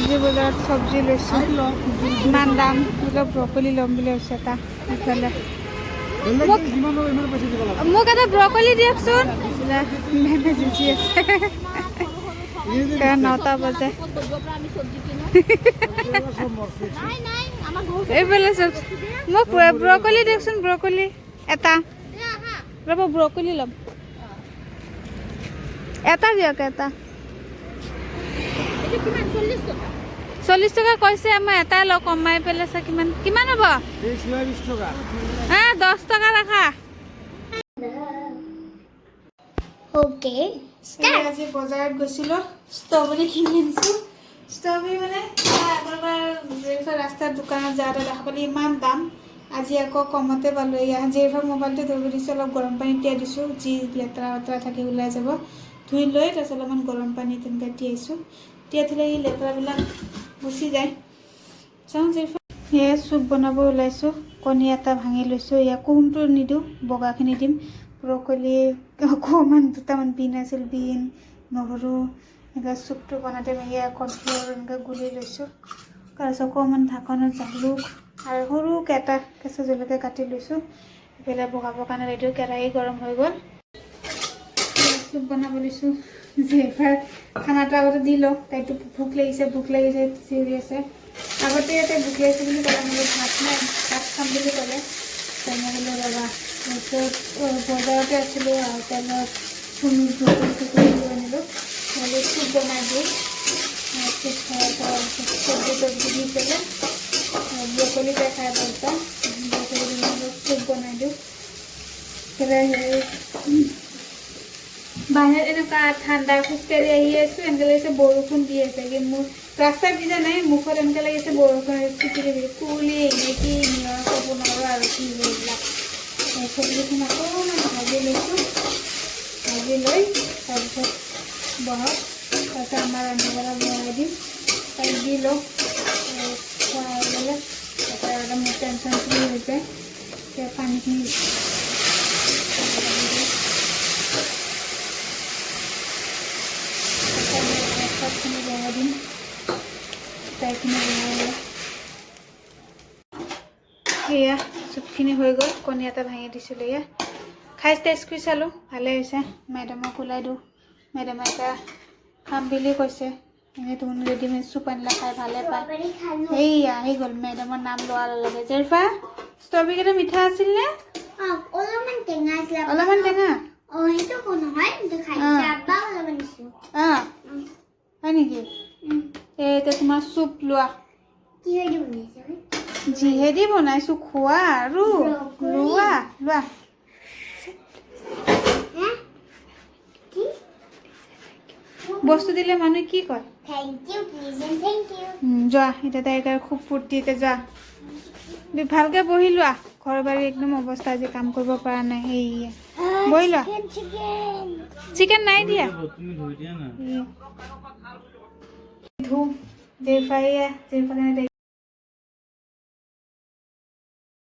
চব্জি বজাৰত চব্জি লৈছোঁ ইমান দাম অলপ ব্ৰকলি ল'ম বুলি ভাবিছোঁ এটা ইফালে মোক এটা ব্ৰকলি দিয়কচোন মেমে যুঁজি আছে 9টা বাজে এইফালে চব মোক ব্ৰকলি দিয়কচোন ব্ৰকলি এটা ৰ'ব ব্ৰকলি ল'ম এটা দিয়ক এটা 40 টকা কৈছে মই এটা লওঁ কমাই পেলাইছে কিমান হ'ব 20 টকা 10 টকা ৰাখা ওকে আজি বজাৰত গৈছিলোঁ ষ্ট্ৰবেৰী কিনি আনিছোঁ ষ্ট্ৰবেৰী মানে আগৰবাৰ ৰাস্তাৰ দোকানত যাওঁতে দেখা পালোঁ ইমান দাম আজি আকৌ কমতে পালোঁ এয়া যিহেতু মোবাইলটো ধৰিব দিছোঁ অলপ গৰম পানীত তিয়াই দিছোঁ যি লেতেৰা লেতেৰা থাকি ওলাই যাব ধুই লৈ তাৰপিছত অলপমান গৰম পানী তেনেকৈ তিয়াইছোঁ তিয়াই থ'লে এই লেতেৰাবিলাক গুচি যায় চাওঁ সেয়ে চুপ বনাব ওলাইছোঁ কণী এটা ভাঙি লৈছোঁ এয়া কুহুমটো নিদিওঁ বগাখিনি দিম ব্ৰকলি অকণমান দুটামান বিন আছিল বিন নহৰু এনেকৈ চুপটো বনাওঁতে এয়া কৰ্ণফ্লাৱাৰ এনেকৈ গুলি লৈছোঁ তাৰপিছত অকণমান ঢাকনত জালুক আৰু সৰুকৈ এটা কেঁচা জলকীয়া কাটি লৈছোঁ এইফালে বগাবৰ কাৰণে ৰেডি কেৰাহী গৰম হৈ গ'ল চুপ বনাব লৈছোঁ যিহেতু খানাটো আগতে দি লওঁ তাইতো ভোক লাগিছে চিঞৰি আছে আগতে ইয়াতে ভোক লাগিছে বুলি ক'লে মানে ভাত নাই ভাত খাম বুলি ক'লে তেনেহ'লে ৰ'বা তাৰপিছত বজাৰতে আছিলোঁ আৰু তেলত ব্ৰকলি আনিলোঁ নহ'লে চুপ বনাই দিওঁ চব্জি দি পেলাই ব্ৰকলিতে খাই ভাল পাওঁ ব্ৰকলি চুপ বনাই দিওঁ বাহিৰত এনেকুৱা ঠাণ্ডা খোজকাঢ়ি আহি আছোঁ এনেকৈ লাগিছে বৰষুণ দি আছে কি মোৰ ৰাস্তাত ভিজা নাই মুখত এনেকৈ লাগিছে বৰষুণ চিটিকি কুঁৱলী নেকি নিয়ৰ ক'ব নোৱাৰোঁ আৰু কি এইবিলাক চব্জিখিনি অকণমান ভাজি লৈছোঁ ভাজি লৈ তাৰপিছত বহক তাৰপিছত আমাৰ ৰান্ধিবলা বনাই দিম তাইক দি লওঁ খোৱাই গ'লে তাৰপৰা মোৰ টেনশ্যন ফ্ৰী হৈ যায় এতিয়া পানীখিনি চবখিনি বনাই দিম তাইখিনি বনাই এয়া চুপখিনি হৈ গ'ল কণী এটা ভাঙি দিছিলোঁ এয়া খাই টেষ্ট কৰি চালোঁ ভালে হৈছে মেডামক ওলাই দিওঁ মেডামে এটা খাম বুলি কৈছে এনেই তুমি ৰেডিমেড চুপ আনিলে খাই ভালে পায় এইয়া আহি গ'ল মেডামৰ নাম লোৱাৰ লগে জেৰিফা ষ্ট্ৰবেৰীকেইটা মিঠা আছিল নে অলপমান টেঙা আছিল অলপমান টেঙা সেইটো নহয় হয় নেকি এতিয়া তোমাৰ চুপ লোৱা যিহেদি বনাইছোঁ খোৱা আৰু লোৱা লোৱা বস্তু দিলে মানুহে কি কয় যোৱা এতিয়া তাইক খুব ফূৰ্তিতে যোৱা ভালকৈ বহি লোৱা ঘৰ বাৰী একদম অৱস্থা আজি কাম কৰিব পৰা নাই সেয়ে বহি লোৱা চিকেন নাই দিয়া ধুম জেৰিফাই